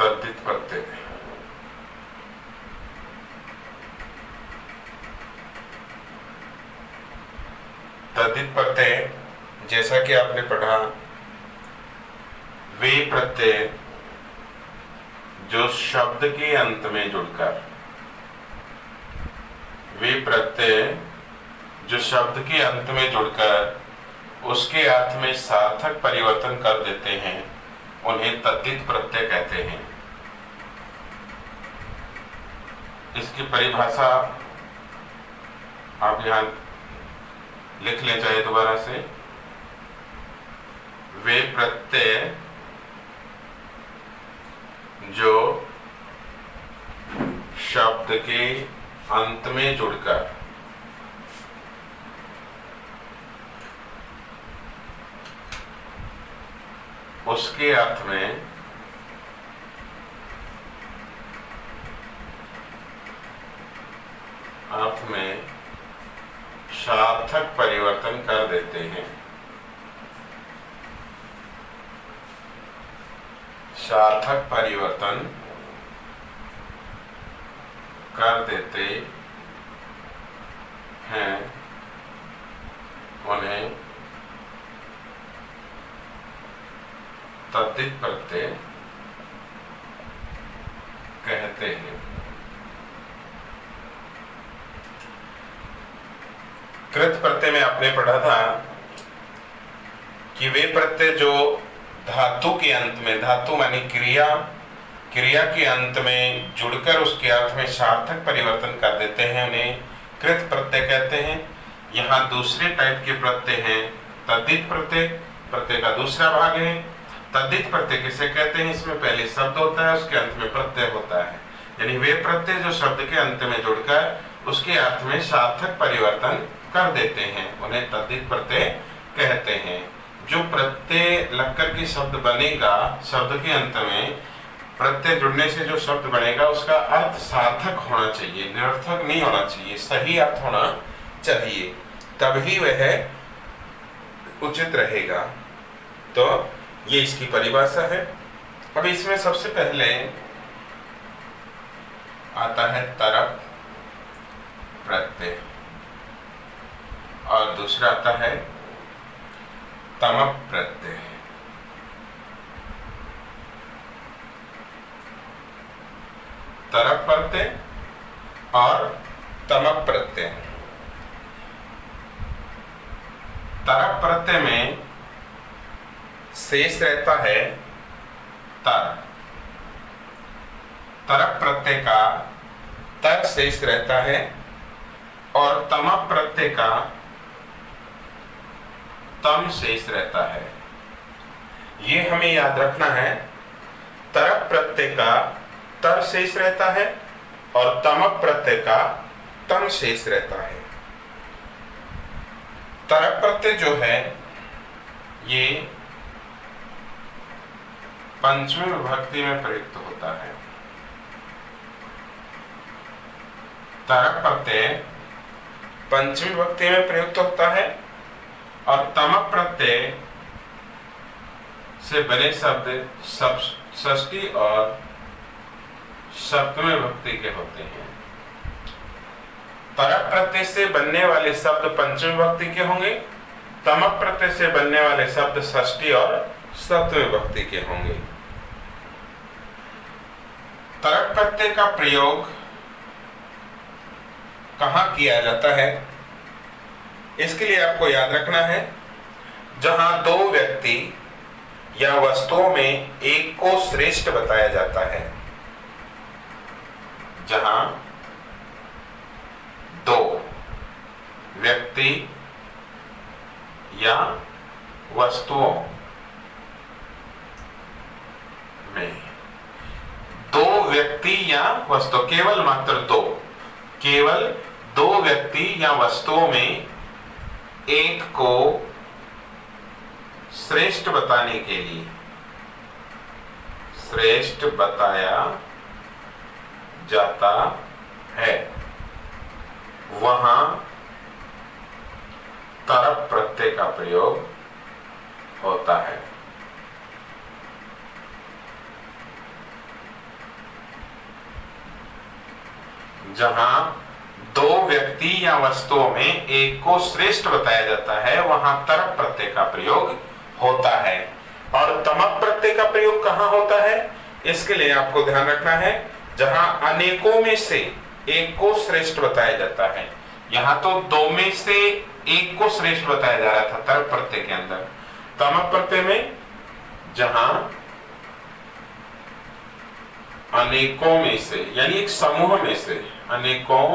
तद्धित प्रत्यय। तद्धित प्रत्यय जैसा कि आपने पढ़ा, वे प्रत्यय जो शब्द के अंत में जुड़कर, वे प्रत्यय जो शब्द के अंत में जुड़कर उसके अर्थ में सार्थक परिवर्तन कर देते हैं, उन्हें तद्धित प्रत्यय कहते हैं। इसकी परिभाषा आप यहां लिख ले चाहे दोबारा से। वे प्रत्यय जो शब्द के अंत में जुड़कर उसके अर्थ में सार्थक परिवर्तन कर देते हैं, सार्थक परिवर्तन कर देते हैं, उन्हें तद्धित प्रत्यय कहते हैं। कृत प्रत्यय में आपने पढ़ा था कि वे प्रत्यय जो धातु के अंत में, धातु मानी क्रिया, क्रिया के अंत में जुड़कर उसके अर्थ में सार्थक परिवर्तन कर देते हैं, उन्हें कृत प्रत्यय कहते हैं। यहाँ दूसरे टाइप के प्रत्यय हैं तद्धित प्रत्यय। प्रत्यय का दूसरा भाग है तद्धित प्रत्यय। किसे कहते हैं? इसमें पहले शब्द होता है, उसके अंत में प्रत्यय होता है। यानी वे प्रत्यय जो शब्द के अंत में जुड़कर उसके अर्थ में सार्थक परिवर्तन कर देते हैं, उन्हें तद्धित प्रत्यय कहते हैं। जो प्रत्यय लगकर के शब्द बनेगा, शब्द के अंत में प्रत्यय जुड़ने से जो शब्द बनेगा उसका अर्थ सार्थक होना चाहिए, निरर्थक नहीं होना चाहिए, सही अर्थ होना चाहिए, तभी वह उचित रहेगा। तो ये इसकी परिभाषा है। अब इसमें सबसे पहले आता है तरप प्रत्यय और दूसरा आता है तमप प्रत्यय। तरप प्रत्यय और तमप प्रत्यय। तरप प्रत्यय में शेष रहता है तर। तरप प्रत्यय का तर शेष रहता है और तमप प्रत्यय का तम शेष रहता है। ये हमें याद रखना है। तरप प्रत्यय का तर शेष रहता है और तमप प्रत्यय का तम शेष रहता है। तरप प्रत्यय जो है ये पंचमी विभक्ति में प्रयुक्त होता है। तरप प्रत्यय पंचमी विभक्ति में प्रयुक्त होता है और तमप प्रत्यय से बने शब्द षष्ठी और सप्तमी विभक्ति के होते हैं। तरप प्रत्यय से बनने वाले शब्द पंचमी विभक्ति के होंगे, तमप प्रत्यय से बनने वाले शब्द षष्ठी और सप्तमी विभक्ति के होंगे। तरप प्रत्यय का प्रयोग कहाँ किया जाता है, इसके लिए आपको याद रखना है। जहां दो व्यक्ति या वस्तुओं में एक को श्रेष्ठ बताया जाता है, जहां दो व्यक्ति या वस्तुओं में, दो व्यक्ति या वस्तु, केवल मात्र दो, केवल दो व्यक्ति या वस्तुओं में एक को श्रेष्ठ बताने के लिए, श्रेष्ठ बताया जाता है, वहां तरप प्रत्यय का प्रयोग होता है। जहां दो व्यक्ति या वस्तुओं में एक को श्रेष्ठ बताया जाता है वहां तरप प्रत्यय का प्रयोग होता है। और तमप प्रत्यय का प्रयोग कहां होता है, इसके लिए आपको ध्यान रखना है जहां अनेकों में से एक को श्रेष्ठ बताया जाता है। यहां तो दो में से एक को श्रेष्ठ बताया जा रहा था तरप प्रत्यय के अंदर। तमप प्रत्यय में जहां अनेकों में से यानी एक समूह में से, अनेकों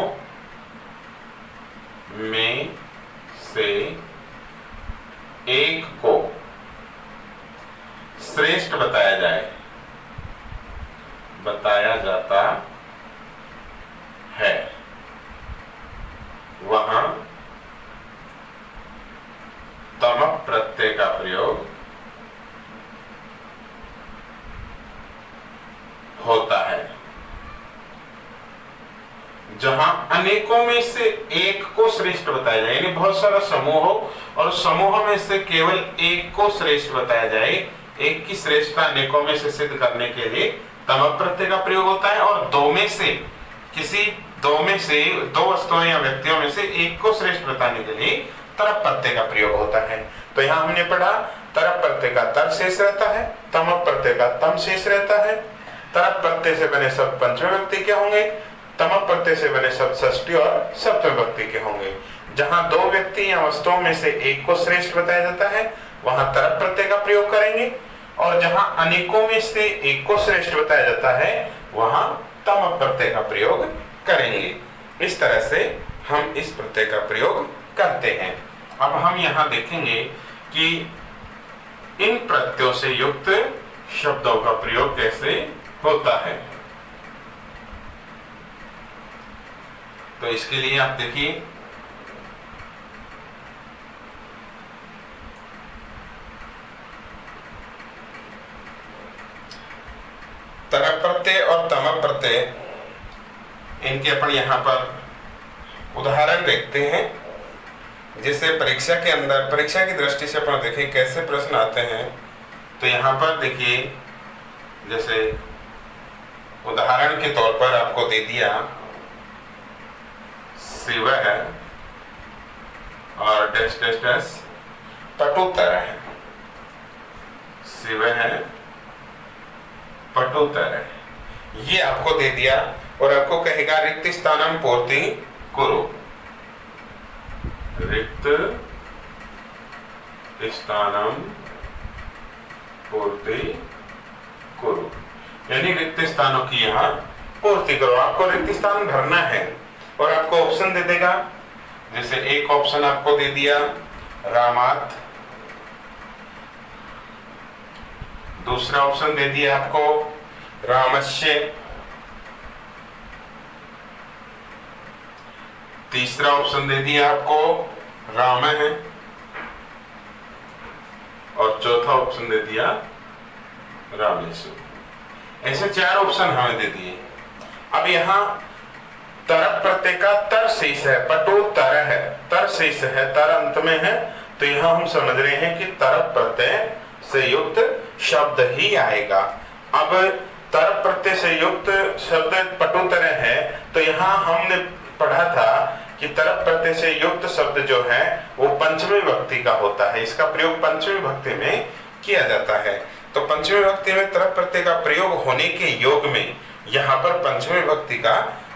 में से एक को श्रेष्ठ बताया जाता है वहां तमप प्रत्यय का प्रयोग होता है। जहां अनेकों में से एक को श्रेष्ठ बताया जाए, यानी बहुत सारा समूह हो और समूह में से केवल एक को श्रेष्ठ बताया जाए, एक की श्रेष्ठता अनेकों में से सिद्ध करने के लिए तमप प्रत्यय का प्रयोग होता है। और दो में से दो वस्तुओं या व्यक्तियों में से एक को श्रेष्ठ बताने के लिए तरप प्रत्यय का प्रयोग होता है। तो यहां हमने पढ़ा तरप प्रत्यय का तर शेष रहता है, तमप प्रत्यय का तम शेष रहता है। तरप प्रत्यय से बने शब्द पंचम व्यक्ति के होंगे, तमप प्रत्यय से बने शब्द षष्ठी और सप्तम व्यक्ति के होंगे। जहां दो व्यक्ति या वस्तुओं में से एक को श्रेष्ठ बताया जाता है वहां तरप प्रत्यय का प्रयोग करेंगे, और जहां अनेकों में से एक को श्रेष्ठ बताया जाता है वहां तमप प्रत्यय का प्रयोग करेंगे। इस तरह से हम इस प्रत्यय का प्रयोग करते हैं। अब हम यहां देखेंगे कि इन प्रत्ययों से युक्त शब्दों का प्रयोग कैसे होता है। तो इसके लिए आप देखिए, तरप प्रत्यय और तमप प्रत्यय इनके अपन यहां पर उदाहरण देखते हैं। जैसे परीक्षा के अंदर, परीक्षा की दृष्टि से अपन देखें कैसे प्रश्न आते हैं। तो यहां पर देखिए, जैसे उदाहरण के तौर पर आपको दे दिया शिव है और डैश डैश डैश पटुतर है। शिव है, पटुतर है, ये आपको दे दिया और आपको कहेगा रिक्त स्थानम पूर्ति करो। रिक्त स्थानम पूर्ति करो, यानी रिक्त स्थानों की यहाँ पूर्ति करो। आपको रिक्त स्थान भरना है और आपको ऑप्शन दे देगा। जैसे एक ऑप्शन आपको दे दिया रामात, दूसरा ऑप्शन दे दिया आपको रामस्य, तीसरा ऑप्शन दे दिया आपको राम है, और चौथा ऑप्शन दे दिया रामेश्वर। ऐसे चार ऑप्शन हमें दे दिए। अब यहाँ तरप प्रत्यय का तर शेष है, पटो तर है, तर शेष है, तर अंत में है। तो यहाँ हम समझ रहे हैं कि तरप प्रत्यय से युक्त शब्द ही आएगा। अब तरप प्रत्यय से युक्त शब्द पटुतर है, तो यहाँ हमने पढ़ा था कि तरप प्रत्यय से युक्त शब्द जो है वो पंचमी विभक्ति का होता है। इसका प्रयोग पंचमी विभक्ति में किया जाता है। तो पंचमी विभक्ति में तरप प्रत्यय का प्रयोग होने के योग में यहाँ पर पंचमी विभक्ति का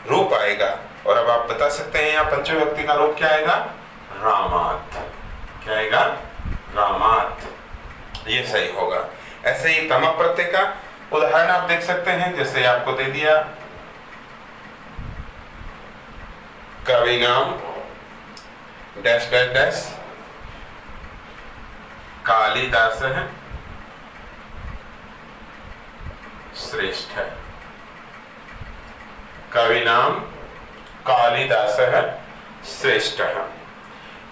रूप आएगा। और अब आप बता सकते हैं यहाँ पंचमी विभक्ति का रूप क्या आएगा, रामात। क्या आएगा, रामात, ये सही होगा। ऐसे ही तमप प्रत्यय का उदाहरण आप देख सकते हैं। जैसे आपको दे दिया कवि नाम डैश डैश डैश कालिदास है, श्रेष्ठ है। कवि नाम कालिदास है, श्रेष्ठ है।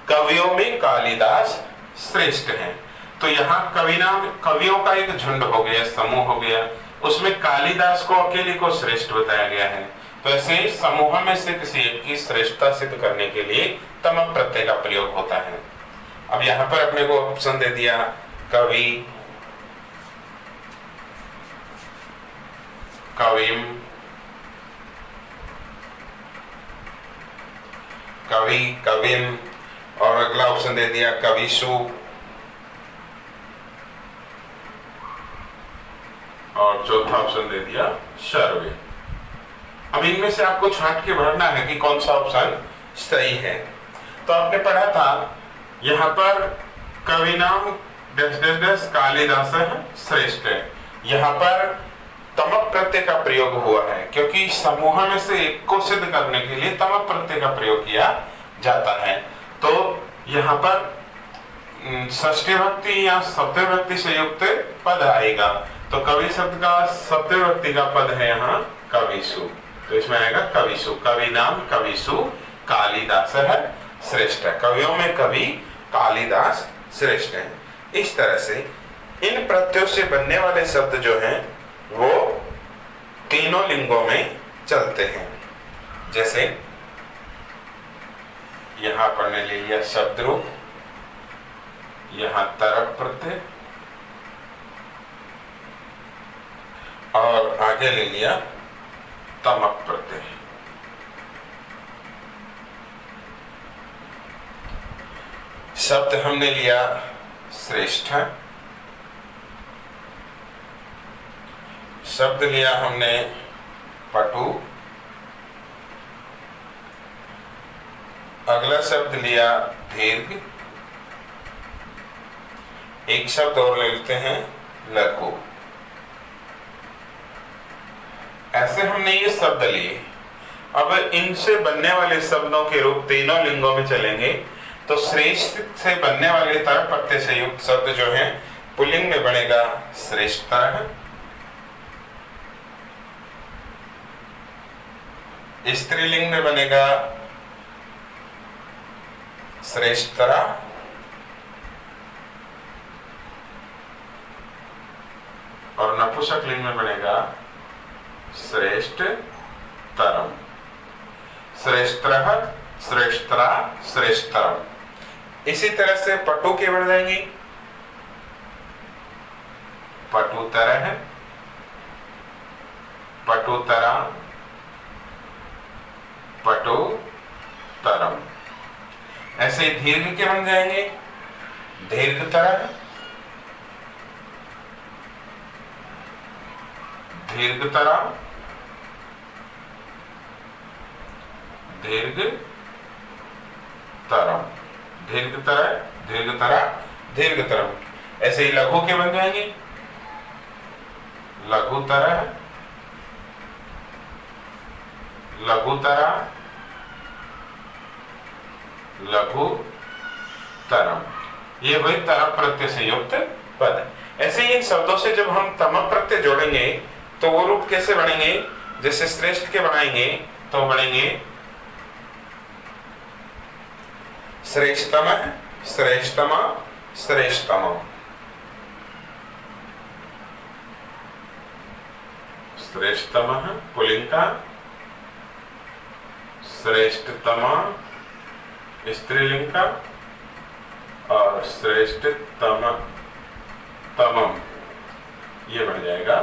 कवियों में कालिदास श्रेष्ठ है। तो यहाँ कवि नाम, कवियों का एक झुंड हो गया, समूह हो गया, उसमें कालिदास को अकेले को श्रेष्ठ बताया गया है। तो ऐसे समूह में से किसी एक की श्रेष्ठता सिद्ध करने के लिए तमप प्रत्यय का प्रयोग होता है। अब यहाँ पर अपने को ऑप्शन दे दिया कवि, कविम, कवि, कविम, और अगला ऑप्शन दे दिया कविशु, और चौथा ऑप्शन दे दिया सर्वे। अब इनमें से आपको छांट के भरना है कि कौन सा ऑप्शन सही है। तो आपने पढ़ा था यहाँ पर कवि नाम कालिदास श्रेष्ठ है, यहाँ पर तमक प्रत्यय का प्रयोग हुआ है क्योंकि समूह में से एक को सिद्ध करने के लिए तमक प्रत्यय का प्रयोग किया जाता है। तो यहाँ पर षष्ठी भक्ति या सप्तमी भक्ति से युक्त पद आएगा। तो कवि शब्द का सप्तमी भक्ति का पद है यहाँ कविशु, तो इसमें आएगा कविशु। कवि नाम कविशु कालिदास है श्रेष्ठ है, कवियों में कवि कालिदास श्रेष्ठ है। इस तरह से इन प्रत्ययों से बनने वाले शब्द जो हैं वो तीनों लिंगों में चलते हैं। जैसे यहां पर ने ले लिया शब्द रूप, यहां तरक प्रत्यय, और आगे ले लिया तमक प्रत्यय। शब्द हमने लिया श्रेष्ठ, शब्द लिया हमने पटु, अगला शब्द लिया दीर्घ, एक शब्द और ले लेते हैं लघु। ऐसे हमने ये शब्द लिए। अब इनसे बनने वाले शब्दों के रूप तीनों लिंगों में चलेंगे। तो श्रेष्ठ से बनने वाले तरक प्रत्यय से युक्त शब्द जो है पुल्लिंग में बनेगा श्रेष्ठतर, स्त्रीलिंग में बनेगा श्रेष्ठतरा, और नपुंसक लिंग में बनेगा श्रेष्ठतरम। श्रेष्ठतरः, श्रेष्ठतरा, श्रेष्ठतरम। इसी तरह से पटु के बन जाएंगी पटुतरः, पटुतरा, पटुतरम। ऐसे ही दीर्घ के बन जाएंगे दीर्घतरः, दीर्घतरा, दीर्घतरम, दीर्घतरा, दीर्घतरा, दीर्घतरम। ऐसे ही लघु के बन जाएंगे लघुतरः, लघुतरा, लघुतरम। ये वही तरक प्रत्यय से युक्त पद है। ऐसे ही इन शब्दों से जब हम तमक प्रत्यय जोड़ेंगे तो वो रूप कैसे बनेंगे? जैसे श्रेष्ठ के बनाएंगे तो बनेंगे श्रेष्ठतम, श्रेष्ठतमा, श्रेष्ठतम। श्रेष्ठतम पुल्लिंग का, श्रेष्ठतमा स्त्रीलिंग का, और श्रेष्ठतम तमम ये बन जाएगा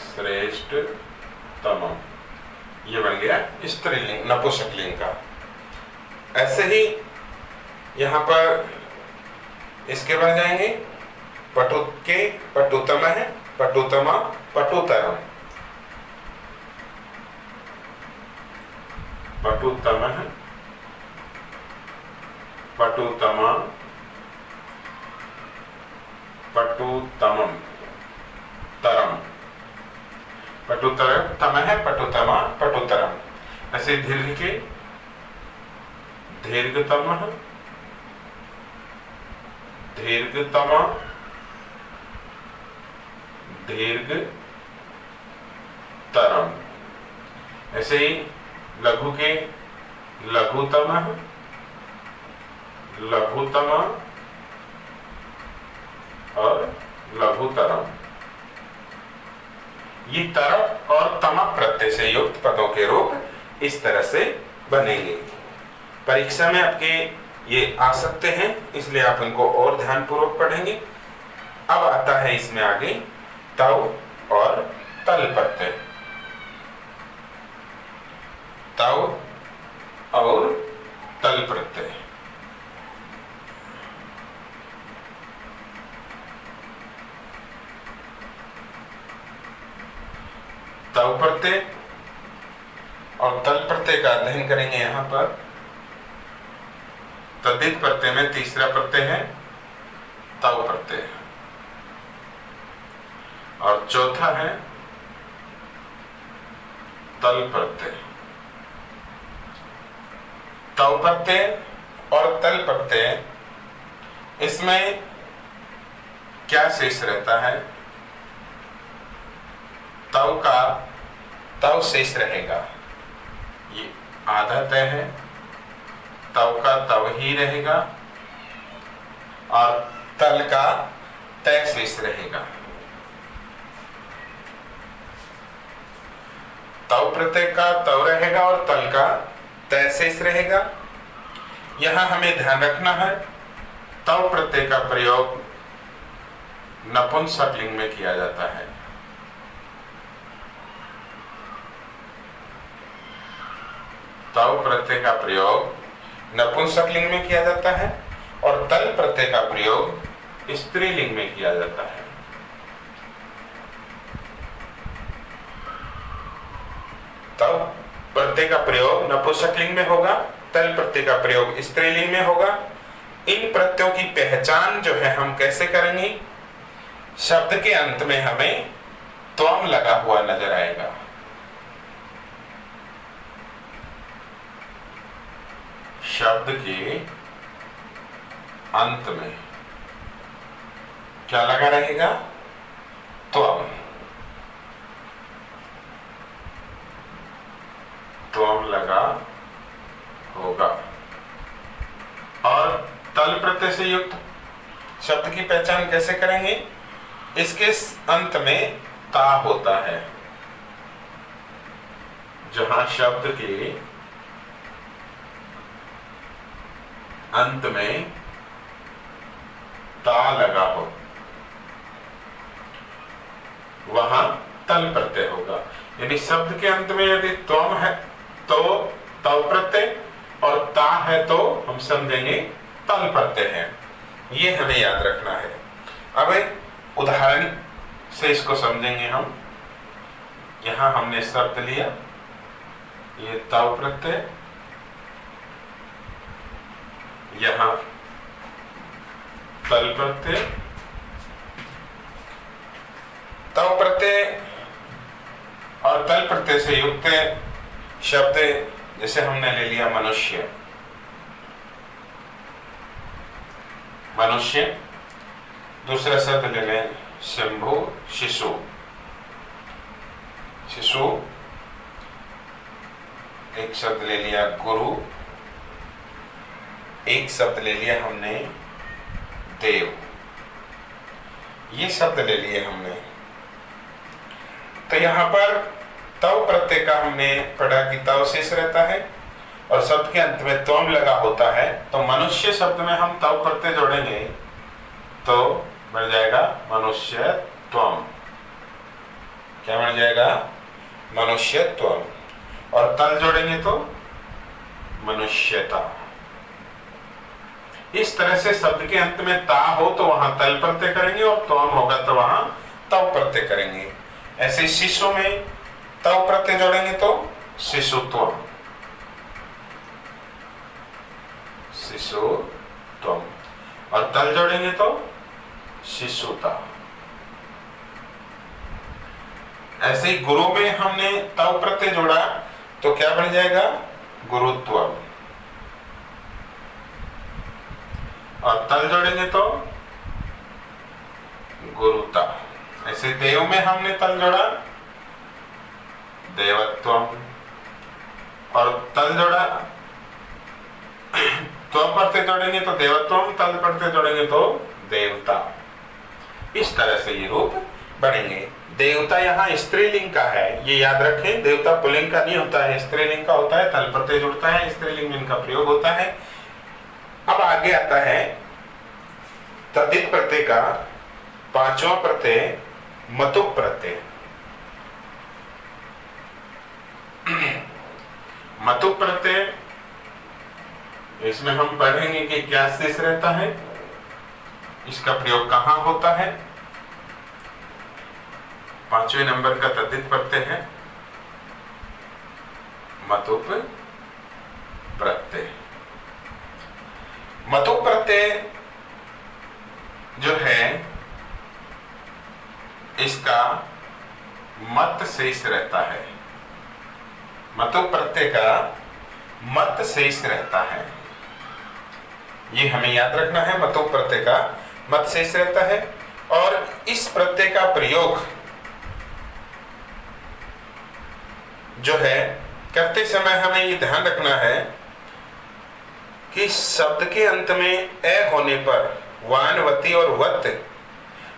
श्रेष्ठतमम, ये बन गया स्त्रीलिंग नपुंसक लिंग का। ऐसे ही यहाँ पर इसके बन जाएंगे पटु के पटुतम है, पटुतमा, पटुतरम, पटुतम है, पटुतमा, पटुतमम, तरम, पटुतर तम है, पटुतमा, पटुतरम। ऐसे दीर्घ के दीर्घतम है, दीर्घतमा, दीर्घतरम। ऐसे ही लघु के लघुतम है, लघुतमा और लघुतरम। ये तरक और तमक प्रत्यय से युक्त पदों के रूप इस तरह से बनेंगे। परीक्षा में आपके ये आ सकते हैं, इसलिए आप इनको और ध्यानपूर्वक पढ़ेंगे। अब आता है इसमें आगे तव और तल प्रत्यय। तव और तल प्रत्यय। तव प्रत्यय और तल प्रत्यय का अध्ययन करेंगे। यहां पर तद्धित प्रत्यय में तीसरा प्रत्यय है तव प्रत्यय और चौथा है तल प्रत्यय। तव प्रत्यय और तल प्रत्यय, इसमें क्या शेष रहता है? तव का तव शेष रहेगा, ये आधा तय है, तव का तव ही रहेगा और तल का तय शेष रहेगा। तव प्रत्यय का तव रहेगा और तल का तय शेष रहेगा। यहां हमें ध्यान रखना है, तव प्रत्यय का प्रयोग नपुंसक लिंग में किया जाता है। तव प्रत्यय का प्रयोग नपुंसक लिंग में किया जाता है और तल प्रत्यय का प्रयोग स्त्रीलिंग में किया जाता है। तव प्रत्यय का प्रयोग नपुंसक लिंग में होगा, तल प्रत्यय का प्रयोग स्त्रीलिंग में होगा। इन प्रत्ययों की पहचान जो है हम कैसे करेंगे? शब्द के अंत में हमें त्वम लगा हुआ नजर आएगा। शब्द के अंत में क्या लगा रहेगा? त्वम। त्वम लगा होगा। और तल प्रत्यय से युक्त शब्द की पहचान कैसे करेंगे? इसके अंत में ता होता है। जहां शब्द के अंत में ता लगा हो वहां तल प्रत्यय होगा। यानी शब्द के अंत में यदि त्वम है तो तव प्रत्यय और ता है तो हम समझेंगे तल प्रत्यय है। ये हमें याद रखना है। अब एक उदाहरण से इसको समझेंगे हम। यहां हमने शब्द लिया, ये तव प्रत्यय, यहां तल प्रत्यय। तव प्रत्यय और तल प्रत्यय से युक्त शब्द जैसे हमने ले लिया मनुष्य। मनुष्य। दूसरा शब्द ले लें शंभु, शिशु। शिशु। एक शब्द ले लिया गुरु। एक शब्द ले लिया हमने देव। ये शब्द ले लिए हमने। तो यहां पर तव प्रत्यय का हमने पढ़ा कि तव शेष रहता है और शब्द के अंत में त्वम लगा होता है। तो मनुष्य शब्द में हम तव प्रत्यय जोड़ेंगे तो बन जाएगा मनुष्यत्वम। क्या बन जाएगा? मनुष्यत्वम। और तल जोड़ेंगे तो मनुष्यता। इस तरह से शब्द के अंत में ता हो तो वहां तल प्रत्यय करेंगे और त्वम होगा तो वहां तव प्रत्यय करेंगे। ऐसे शिशु में तव प्रत्यय जोड़ेंगे तो शिशुत्वम। शिशुत्वम। और तल जोड़ेंगे तो शिशुता। ऐसे ही गुरु में हमने तव प्रत्यय जोड़ा तो क्या बन जाएगा? गुरुत्वम। और तल जोड़ेंगे तो गुरुता। ऐसे देव में हमने तल जोड़ा देवत्वम और तल जोड़ा त्वम प्रत्यय जोड़ेंगे तो देवत्वम, तल प्रत्यय जोड़ेंगे तो देवता। इस तरह से ये रूप बनेंगे। देवता यहाँ स्त्रीलिंग का है, ये याद रखें। देवता पुल्लिंग का नहीं होता है, स्त्रीलिंग का होता है। तल प्रत्यय जुड़ता है, स्त्रीलिंग में इनका प्रयोग होता है। अब आगे आता है तद्धित प्रत्यय का पांचवा प्रत्यय मतुक प्रत्यय। मतु प्रत्यय, इसमें हम पढ़ेंगे कि क्या शेष रहता है, इसका प्रयोग कहां होता है। 5वें नंबर का तद्धित प्रत्यय है मतुप प्रत्यय। मतु प्रत्यय जो है इसका मत शेष रहता है, मतु प्रत्यय का मत शेष रहता है, ये हमें याद रखना है। मतु प्रत्यय का मत शेष रहता है और इस प्रत्यय का प्रयोग जो है करते समय हमें ये ध्यान रखना है कि शब्द के अंत में ए होने पर वान, वति और वत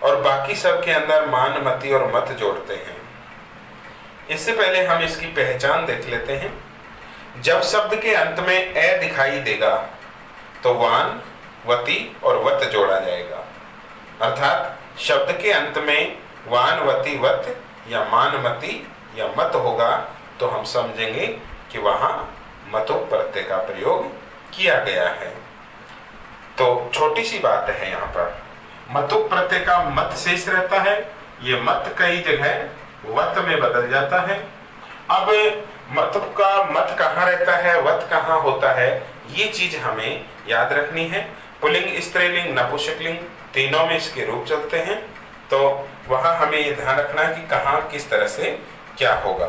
और बाकी सब के अंदर मान, मति और मत जोड़ते हैं। इससे पहले हम इसकी पहचान देख लेते हैं। जब शब्द के अंत में ए दिखाई देगा तो वान, वति और वत जोड़ा जाएगा, अर्थात शब्द के अंत में वान, वति, वत या मान, मति या मत होगा तो हम समझेंगे कि वहां मतु प्रत्यय का प्रयोग किया गया है। तो छोटी सी बात है, यहाँ पर मतु प्रत्यय का मत शेष रहता है, ये मत कई जगह वत में बदल जाता है। अब मतु का मत कहाँ रहता है, वत कहाँ होता है, ये चीज हमें याद रखनी है। पुल्लिंग, स्त्रीलिंग, नपुंसकलिंग तीनों में इसके रूप चलते हैं, तो वहां हमें ये ध्यान रखना है कि कहाँ किस तरह से क्या होगा।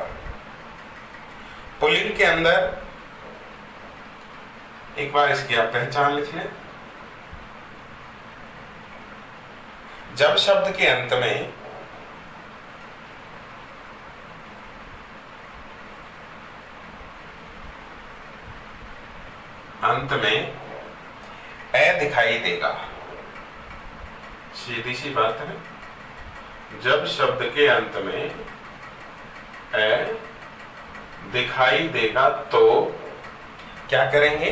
पुल्लिंग के अंदर एक बार इसकी आप पहचान लिख लें। जब शब्द के अंत में ए दिखाई देगा, सीधी सी बात है, जब शब्द के अंत में ए दिखाई देगा तो क्या करेंगे,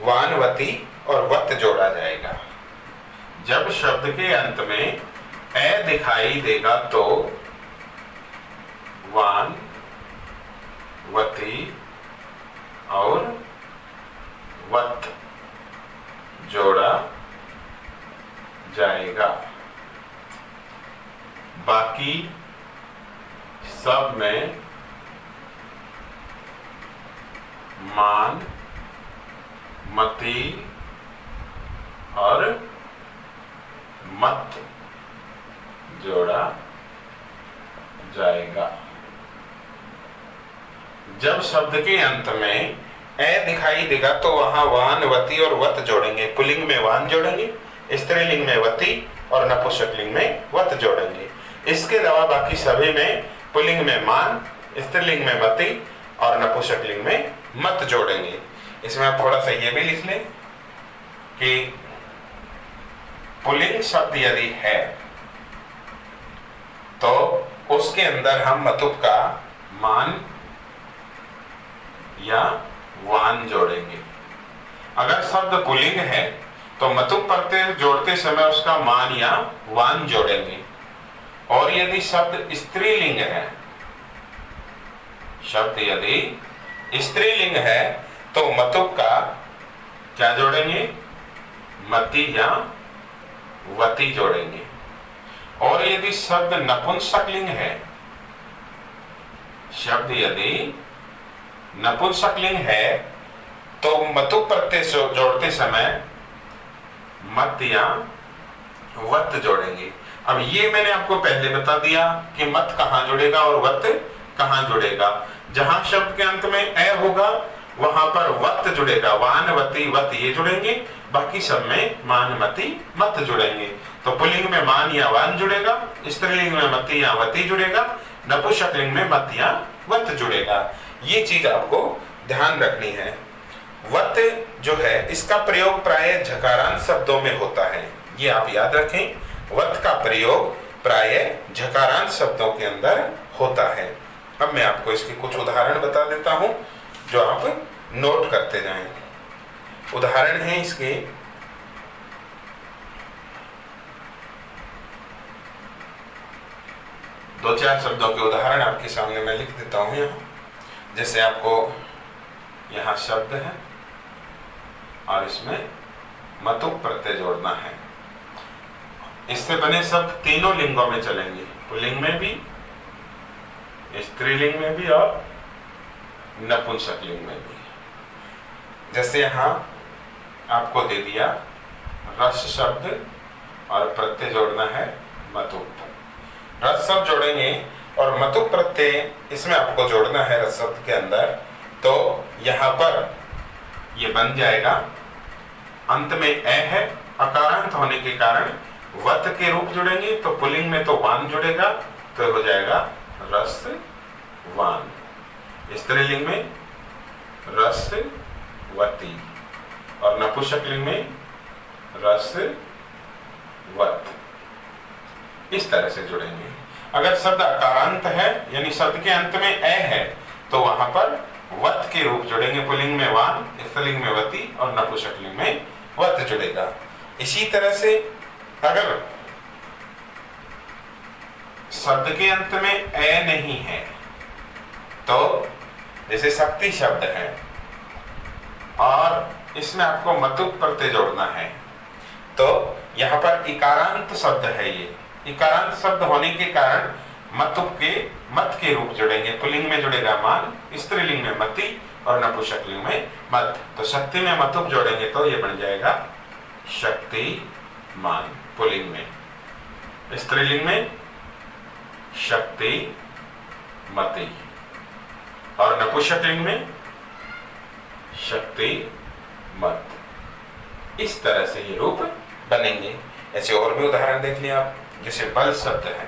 वान, वति और वत जोड़ा जाएगा। जब शब्द के अंत में ए दिखाई देगा तो वान, वति और वत जोड़ा जाएगा। बाकी सब में मान, मति और मत जोड़ा जाएगा। जब शब्द के अंत में ए दिखाई देगा तो वहां वान, वति और वत जोड़ेंगे। पुल्लिंग में वान जोड़ेंगे, स्त्रीलिंग में वति और नपुंसकलिंग में वत जोड़ेंगे। इसके अलावा बाकी सभी में पुल्लिंग में मान, स्त्रीलिंग में मति और नपुंसकलिंग में मत जोड़ेंगे। इसमें आप थोड़ा सा ये भी लिख लें कि पुल्लिंग शब्द यदि है तो उसके अंदर हम मतुप का मान या वान जोड़ेंगे। अगर शब्द पुल्लिंग है तो मतुप प्रत्यय जोड़ते समय उसका मान या वान जोड़ेंगे। और यदि शब्द स्त्रीलिंग है, शब्द यदि स्त्रीलिंग है तो मतुप का क्या जोड़ेंगे, मति या वति जोड़ेंगे। और यदि शब्द नपुंसकलिंग है, शब्द यदि नपुंसकलिंग है तो मतुप प्रत्यय जोड़ते समय मत या वत जोड़ेंगे। अब ये मैंने आपको पहले बता दिया कि मत कहाँ जुड़ेगा और वत कहाँ जुड़ेगा। जहां शब्द के अंत में ए होगा वहां पर वत जुड़ेगा, वान, वति, वत ये जुड़ेंगे। बाकी सब में मान, मति, मत जुड़ेंगे। तो पुल्लिंग में मान या वान जुड़ेगा, स्त्रीलिंग में मति या वति जुड़ेगा, नपुंसकलिंग में मत या वत जुड़ेगा। ये चीज आपको ध्यान रखनी है। वत जो है इसका प्रयोग प्राय झकारांत शब्दों में होता है, ये आप याद रखें। वत का प्रयोग प्राय झकारांत शब्दों के अंदर होता है। अब मैं आपको इसके कुछ उदाहरण बता देता हूं जो आप नोट करते जाएं। उदाहरण है इसके, दो चार शब्दों के उदाहरण आपके सामने मैं लिख देता हूं यहाँ, जैसे आपको यहाँ शब्द है और इसमें मतुक प्रत्यय जोड़ना है। इससे बने शब्द तीनों लिंगों में चलेंगे, पुल्लिंग में भी, स्त्रीलिंग में भी और नपुंसकलिंग में भी। जैसे यहाँ आपको दे दिया रस शब्द और प्रत्यय जोड़ना है मतुक। रस शब्द जोड़ेंगे और मतुक प्रत्यय इसमें आपको जोड़ना है रस शब्द के अंदर, तो यहाँ पर ये बन जाएगा, अंत में ए है, अकारांत होने के कारण वत के रूप जुड़ेंगे, तो पुल्लिंग में तो वान जुड़ेगा, तो हो जाएगा रस वान। स्त्रीलिंग में रस वती और नपुंसकलिंग में रस वत। इस तरह से जुड़ेंगे। अगर शब्द अकारांत है यानी शब्द के अंत में ए है तो वहां पर वत के रूप जुड़ेंगे, पुल्लिंग में वान, स्त्रीलिंग में वती और नपुंसकलिंग में वत जुड़ेगा। इसी तरह से अगर शब्द के अंत में ए नहीं है तो जैसे शक्ति शब्द है और इसमें आपको मतुक प्रत्यय जोड़ना है, तो यहाँ पर इकारांत शब्द है। ये इकारांत शब्द होने के कारण मतुक के मत के रूप जुड़ेंगे, पुल्लिंग में जुड़ेगा मान, स्त्रीलिंग में मति और नपुंसकलिंग में मत। तो शक्ति में मतुक जोड़ेंगे तो ये बन जाएगा शक्ति मान पुल्लिंग में, स्त्रीलिंग में शक्ति मति और नपुंसकलिंग में शक्ति मत। इस तरह से ये रूप बनेंगे। ऐसे और भी उदाहरण देख लिया आप, जैसे बल शब्द है,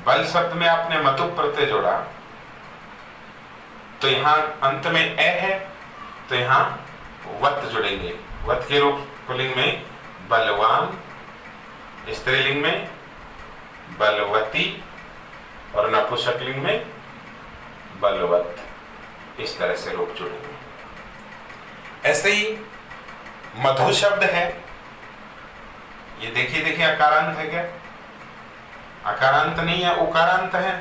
बल शब्द में आपने मतुक प्रत्यय जोड़ा तो यहाँ अंत में ए है, तो यहाँ वत जुड़ेंगे, वत के रूप पुल्लिंग में बलवान, स्त्रीलिंग में बलवती और नपुंसकलिंग में बलवत। इस तरह से रूप जुड़ेंगे। ऐसे ही मधु शब्द है, ये देखिए अकारांत है क्या? अकारांत नहीं है, उकारांत है,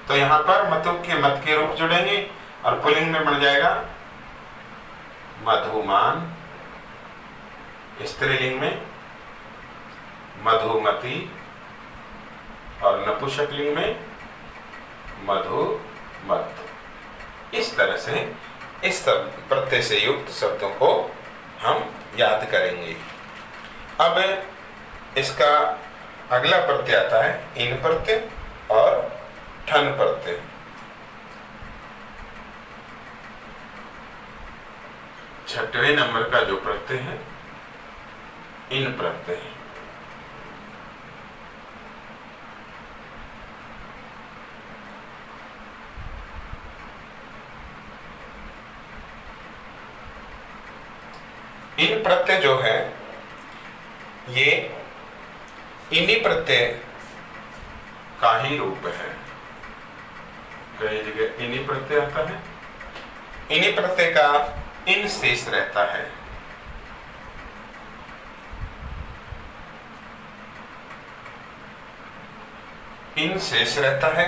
तो यहाँ पर मतुक के मत के रूप जुड़ेंगे और पुल्लिंग में बन जाएगा मधुमान, स्त्रीलिंग में मधुमती और नपुंसकलिंग में मधुमत। इस तरह से इस प्रत्यय से युक्त शब्दों को हम याद करेंगे। अब इसका अगला प्रत्यय आता है इन प्रत्यय और ठन प्रत्यय। छठवें नंबर का जो प्रत्यय है इन प्रत्यय। इन प्रत्यय जो है ये इन्हीं प्रत्यय का ही रूप है। कई जगह इन्हीं प्रत्यय आता है, इन्हीं प्रत्यय का इन शेष रहता है। इन शेष रहता है।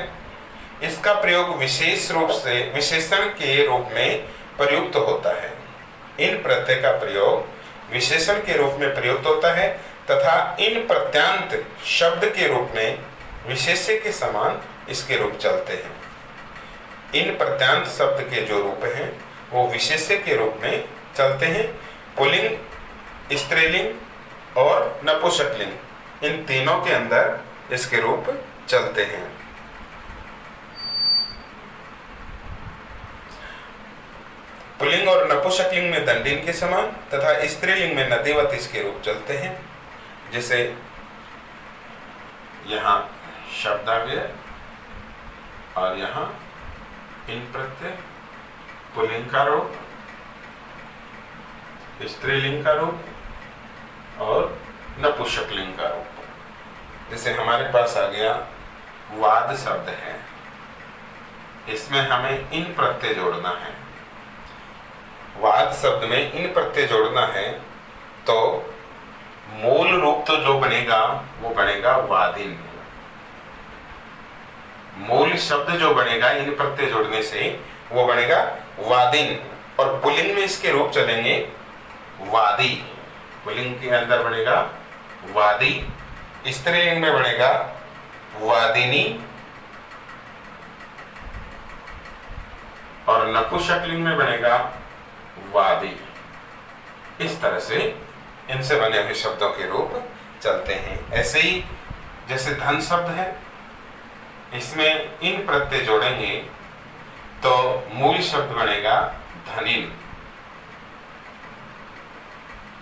इसका प्रयोग विशेष रूप से विशेषण के रूप में प्रयुक्त होता है। इन प्रत्यय का प्रयोग विशेषण के रूप में प्रयुक्त होता है तथा इन प्रत्यांत शब्द के रूप में विशेष्य के समान इसके रूप चलते हैं। इन प्रत्यांत शब्द के जो रूप हैं वो विशेष्य के रूप में चलते हैं। पुल्लिंग, स्त्रीलिंग और नपुंसकलिंग, इन तीनों के अंदर इसके रूप चलते हैं। पुल्लिंग और नपुंसकलिंग में दंडिन के समान तथा स्त्रीलिंग में नदीवत इसके रूप चलते हैं। जैसे यहाँ शब्द आ गया और यहाँ इन प्रत्यय, पुल्लिंग का रूप, स्त्रीलिंग का रूप और नपुंसकलिंग का रूप। जैसे हमारे पास आ गया वाद शब्द है, इसमें हमें इन प्रत्यय जोड़ना है। वाद शब्द में इन प्रत्यय जोड़ना है तो मूल रूप तो जो बनेगा वो बनेगा वादिन। मूल शब्द जो बनेगा इन प्रत्यय जोड़ने से वो बनेगा वादिन, और पुल्लिंग में इसके रूप चलेंगे वादी। पुल्लिंग के अंदर बनेगा वादी, स्त्रीलिंग में बनेगा वादिनी, और नपुंसकलिंग में बनेगा वादी। इस तरह से इनसे बने हुए शब्दों के रूप चलते हैं। ऐसे ही जैसे धन शब्द है, इसमें इन प्रत्यय जोड़ेंगे तो मूल शब्द बनेगा धनिन।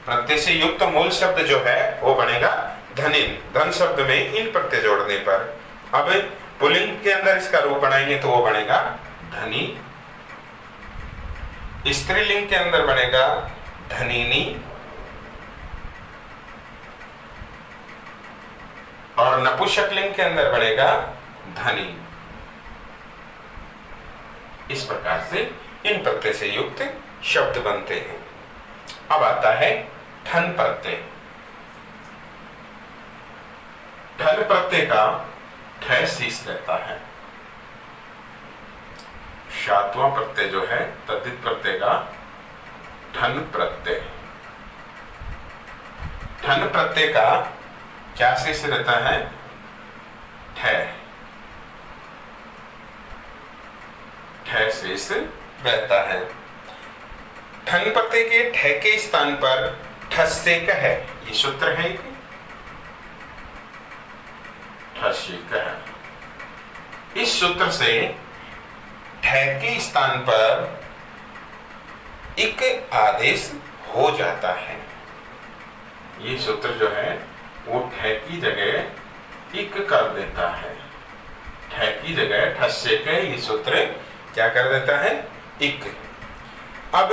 प्रत्यय से युक्त मूल शब्द जो है वो बनेगा धनिन, धन शब्द में इन प्रत्यय जोड़ने पर। अब पुल्लिंग के अंदर इसका रूप बनाएंगे तो वो बनेगा धनी, स्त्रीलिंग के अंदर बनेगा धनिनी, और नपुंसकलिंग के अंदर बनेगा धनी। इस प्रकार से इन प्रत्यय से युक्त शब्द बनते हैं। अब आता है ठन प्रत्यय। ठन प्रत्यय का ठ शीश रहता है। सातवां प्रत्यय जो है तद्धित प्रत्यय का ठन प्रत्यय। ठन प्रत्यय का क्या शेष रहता है? ठ। ठ शेष रहता है। ठन प्रत्यय के ठ के स्थान पर ठस्सेक है, ये सूत्र है कि ठस्सेक है। इस सूत्र से ठ के स्थान पर इक आदेश हो जाता है। ये सूत्र जो है वो ठ की जगह इक कर देता है। ठ की जगह ठस्सेक, ये सूत्र क्या कर देता है? इक। अब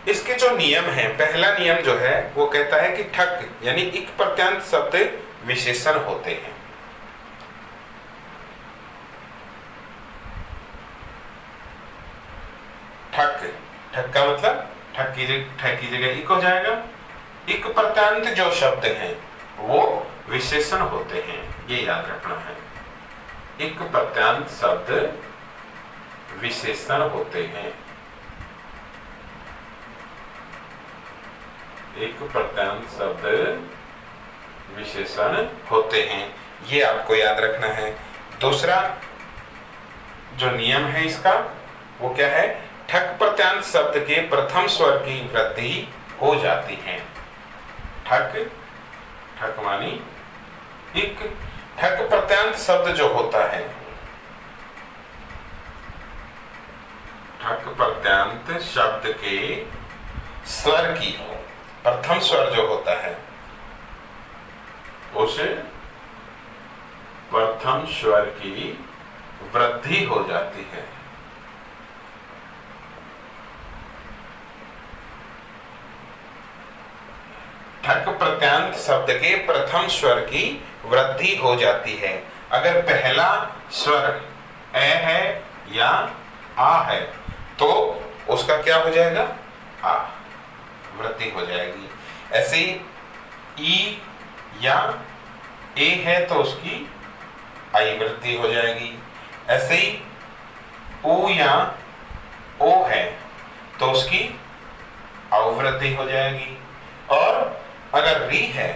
इसके जो नियम है, पहला नियम जो है वो कहता है कि ठक यानी इक प्रत्यांत शब्द विशेषण होते हैं। ठक, ठक का मतलब ठक की जगह इक हो जाएगा। इक प्रत्यांत जो शब्द हैं वो विशेषण होते हैं, ये याद रखना है। इक प्रत्यांत शब्द विशेषण होते हैं। एक प्रत्यांत शब्द विशेषण होते हैं, ये आपको याद रखना है। दूसरा जो नियम है इसका वो क्या है? ठक प्रत्यांत शब्द के प्रथम स्वर की वृद्धि हो जाती है। ठक, ठक मानी इक। ठक प्रत्यांत शब्द जो होता है, ठक प्रत्यांत शब्द के स्वर की प्रथम स्वर जो होता है उसे प्रथम स्वर की वृद्धि हो जाती है। ठक प्रत्यांत शब्द के प्रथम स्वर की वृद्धि हो जाती है। अगर पहला स्वर ए है या आ है तो उसका क्या हो जाएगा? आ, वृद्धि हो जाएगी। ऐसे ही ई या ए है तो उसकी आई वृद्धि हो जाएगी। ऐसे ही ऊ या ओ है तो उसकी अवृद्धि हो जाएगी। और अगर री है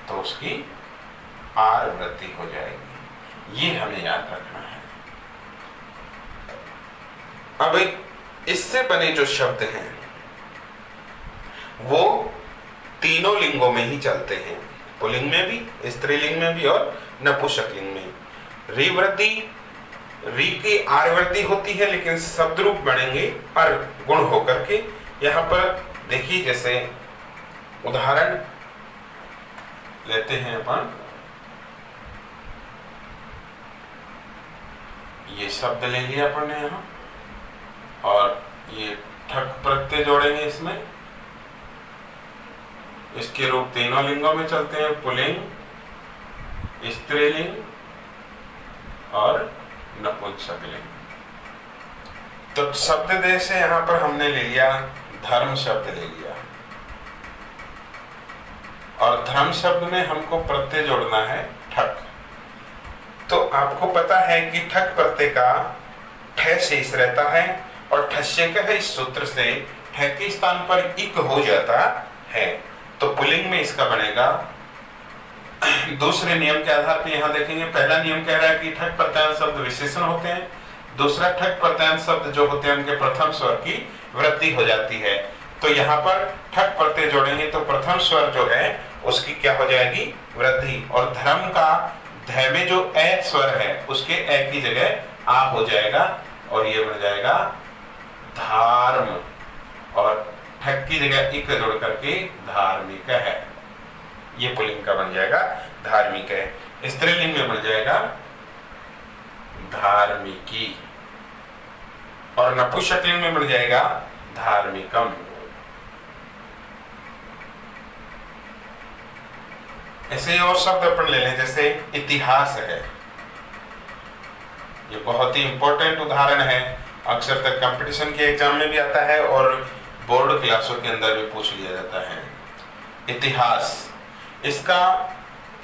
तो उसकी आर वृद्धि हो जाएगी। ये हमें याद रखना है। अब इससे बने जो शब्द हैं वो तीनों लिंगों में ही चलते हैं, पुल्लिंग में भी, स्त्रीलिंग में भी और नपुंसकलिंग में। री वृद्धि, री की आर वृद्धि होती है लेकिन शब्द रूप बनेंगे अर गुण होकर के। यहाँ पर देखिए, जैसे उदाहरण लेते हैं अपन, ये शब्द ले लिया अपन ने यहाँ और ये ठक प्रत्यय जोड़ेंगे इसमें। इसके रूप तीनों लिंगों में चलते हैं, पुल्लिंग, स्त्रीलिंग और नपुंसकलिंग। तो शब्द देश से यहाँ पर हमने ले लिया धर्म शब्द ले लिया, और धर्म शब्द में हमको प्रत्यय जोड़ना है ठक। तो आपको पता है कि ठक प्रत्यय का ठ शेष रहता है और ठस्य का है इस सूत्र से ठ के स्थान पर इक हो जाता है, तो पुल्लिंग में इसका बनेगा। दूसरे नियम के आधार पर यहाँ देखेंगे, पहला नियम कह रहा है कि ठक प्रत्यांत शब्द विशेषण होते हैं, दूसरा ठक प्रत्यांत शब्द जो होते हैं उनके प्रथम स्वर की वृद्धि हो जाती है। तो यहाँ पर ठक प्रत्यय जोड़ेंगे तो प्रथम स्वर जो है उसकी क्या हो जाएगी, वृद्धि, और धर्म का ध में जो ए स्वर है उसके ए की जगह आ हो जाएगा और ये बन जाएगा धार्म, और ठक की जगह इक जोड़ करके धार्मिक है, ये पुल्लिंग का बन जाएगा धार्मिक है। स्त्रीलिंग में बन जाएगा धार्मिकी, और नपुंसकलिंग में बन जाएगा धार्मिकम। ऐसे और शब्द अपन ले लें, जैसे इतिहास है, ये बहुत ही इंपॉर्टेंट उदाहरण है, अक्सर तक कंपटीशन के एग्जाम में भी आता है और बोर्ड क्लासों के अंदर भी पूछ लिया जाता है। इतिहास, इसका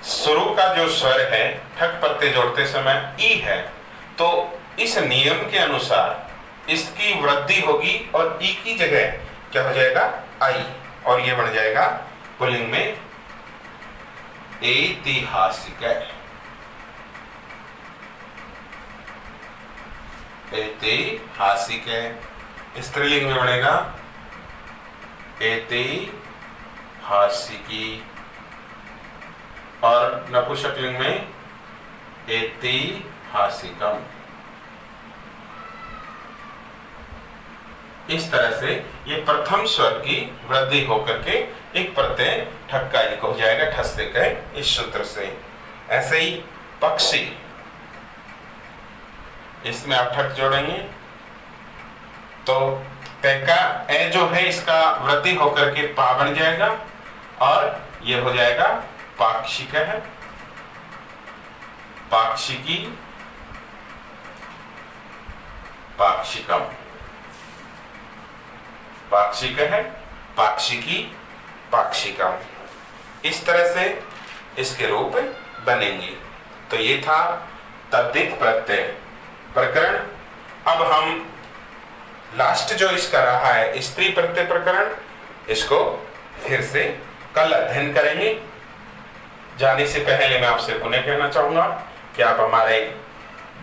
शुरू का जो स्वर है ठक प्रत्यय जोड़ते समय ई है, तो इस नियम के अनुसार इसकी वृद्धि होगी और ई की जगह क्या हो जाएगा, आई, और ये बन जाएगा पुल्लिंग में ऐतिहासिक है। ऐतिहासिक है। स्त्रीलिंग में बनेगा ऐतिहासिकी, और नपुंसकलिंग में ऐतिहासिकम। इस तरह से ये प्रथम स्वर की वृद्धि होकर के एक प्रत्यय ठक का एक हो जाएगा, ठस्य का इस सूत्र से। ऐसे ही पक्षी, इसमें आप ठक जोड़ेंगे तो प का ए जो है इसका वृद्धि होकर के पा बन जाएगा और ये हो जाएगा पाक्षिक है, पाक्षिकी, पाक्षिकम। पाक्षिक है, पाक्षिकी, पाक्षिकम, इस तरह से इसके रूप बनेंगे। तो ये था तद्धित प्रत्यय प्रकरण। अब हम लास्ट जो इसका रहा है स्त्री प्रत्यय प्रकरण, इसको फिर से कल अध्ययन करेंगे। जाने से पहले मैं आपसे पुनः कहना चाहूंगा कि आप हमारे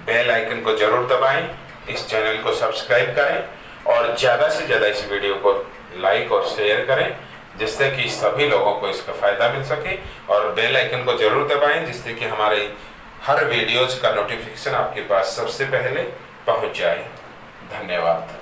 बेल आइकन को जरूर दबाएं, इस चैनल को सब्सक्राइब करें और ज्यादा से ज्यादा इस वीडियो को लाइक और शेयर करें, जिससे कि सभी लोगों को इसका फायदा मिल सके, और बेल आइकन को जरूर दबाएं जिससे कि हमारे हर वीडियोज का नोटिफिकेशन आपके पास सबसे पहले पहुंच जाए। धन्यवाद।